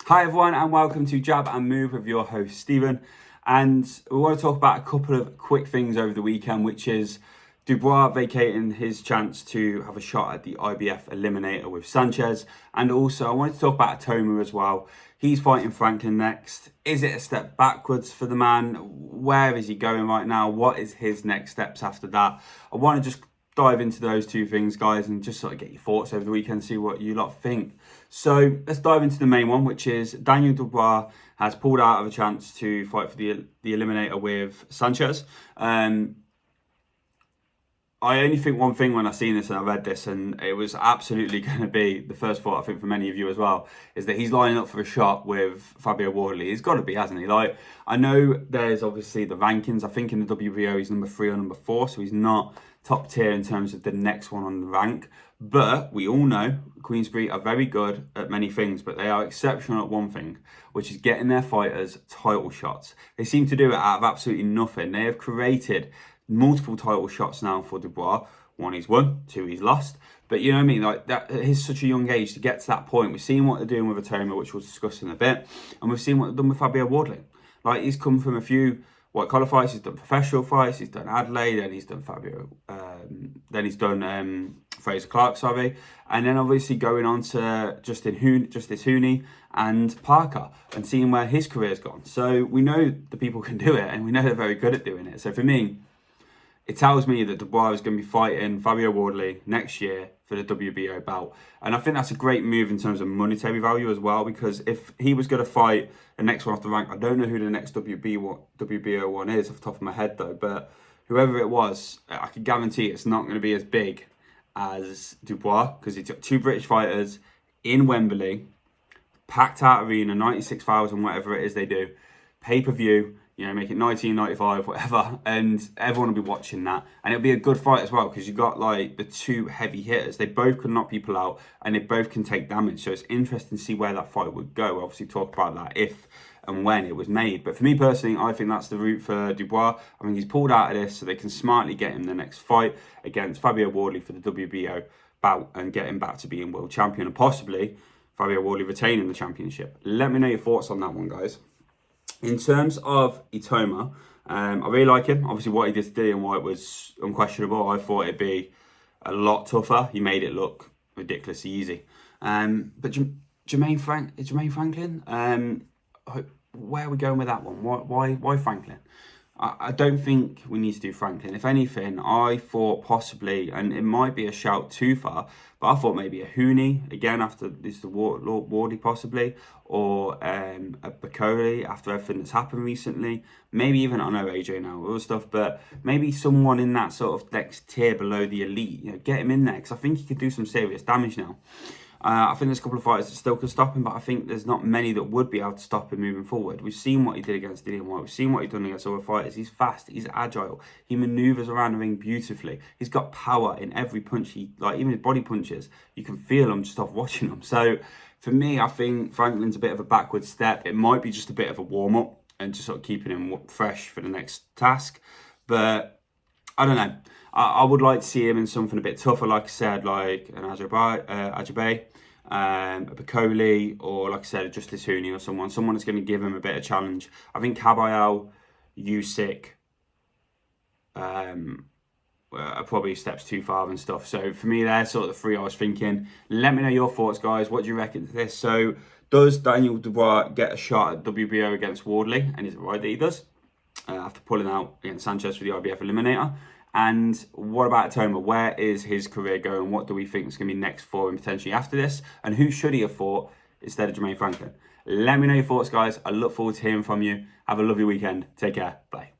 Hi everyone and welcome to Jab and Move with your host Stephen, and we want to talk about a couple of quick things over the weekend, which is Dubois vacating his chance to have a shot at the IBF eliminator with Sanchez, and also I wanted to talk about Itauma as well. He's fighting Franklin next. Is it a step backwards for the man? Where is he going right now? What is his next steps after that? I want to just dive into those two things, guys, and just sort of get your thoughts over the weekend, see what you lot think. So let's dive into the main one, which is Daniel Dubois has pulled out of a chance to fight for the eliminator with Sanchez. I only think one thing when I seen this and I read this, and it was absolutely going to be the first thought, I think, for many of you as well, is that he's lining up for a shot with Fabio Wardley. He's got to be, hasn't he? Like, I know there's obviously the rankings. I think in the WBO he's number 3 or number 4, so he's not top tier in terms of the next one on the rank. But we all know Queensberry are very good at many things, but they are exceptional at one thing, which is getting their fighters title shots. They seem to do it out of absolutely nothing. They have created multiple title shots now for Dubois. 1 he's won, 2 he's lost. But you know what I mean? Like, that, at his such a young age to get to that point. We've seen what they're doing with Itauma, which we'll discuss in a bit, and we've seen what they've done with Fabio Wardley. Like, he's come from a few white collar fights, he's done professional fights, he's done Adelaide, then he's done Fraser Clark, sorry, and then obviously going on to Justice Hooney and Parker, and seeing where his career's gone. So we know the people can do it, and we know they're very good at doing it. So for me, it tells me that Dubois is going to be fighting Fabio Wardley next year for the WBO bout. And I think that's a great move in terms of monetary value as well, because if he was going to fight the next one off the rank, I don't know who the next WBO one is off the top of my head though, but whoever it was, I can guarantee it's not going to be as big as Dubois, because he took 2 British fighters in Wembley, packed out arena, 96,000, whatever it is they do, pay-per-view, you know, make it 19.95, whatever, and everyone will be watching that. And it'll be a good fight as well, because you got like the 2 heavy hitters. They both can knock people out, and they both can take damage. So it's interesting to see where that fight would go. We'll obviously talk about that if and when it was made. But for me personally, I think that's the route for Dubois. I think he's pulled out of this so they can smartly get him the next fight against Fabio Wardley for the WBO bout and get him back to being world champion, and possibly Fabio Wardley retaining the championship. Let me know your thoughts on that one, guys. In terms of Itauma, I really like him. Obviously, what he did today and Whyte was unquestionable. I thought it'd be a lot tougher. He made it look ridiculously easy. But Jermaine Franklin, where are we going with that one? Why Franklin? I don't think we need to do Franklin. If anything, I thought possibly, and it might be a shout too far, but I thought maybe a Hooney, again, after this, the Wardley possibly, or a Bacoli after everything that's happened recently. Maybe even, I know AJ now, all stuff, but maybe someone in that sort of next tier below the elite. You know, get him in there, because I think he could do some serious damage now. I think there's a couple of fighters that still can stop him, but I think there's not many that would be able to stop him moving forward. We've seen what he did against Dillian Whyte. We've seen what he's done against other fighters. He's fast. He's agile. He manoeuvres around the ring beautifully. He's got power in every punch. Even his body punches, you can feel them just off watching them. So for me, I think Franklin's a bit of a backward step. It might be just a bit of a warm-up and just sort of keeping him fresh for the next task. But I don't know. I would like to see him in something a bit tougher, like I said, like an Ajabe, a Bacoli, or like I said, a Justice Hooney or someone that's going to give him a bit of challenge. I think Caballero, Usyk, are probably steps too far and stuff. So for me, they're sort of the 3 I was thinking. Let me know your thoughts, guys. What do you reckon to this? So does Daniel Dubois get a shot at WBO against Wardley? And is it right that he does? After pulling out against Sanchez for the IBF eliminator. And what about Itauma? Where is his career going? What do we think is going to be next for him potentially after this? And who should he have fought instead of Jermaine Franklin? Let me know your thoughts, guys. I look forward to hearing from you. Have a lovely weekend. Take care. Bye.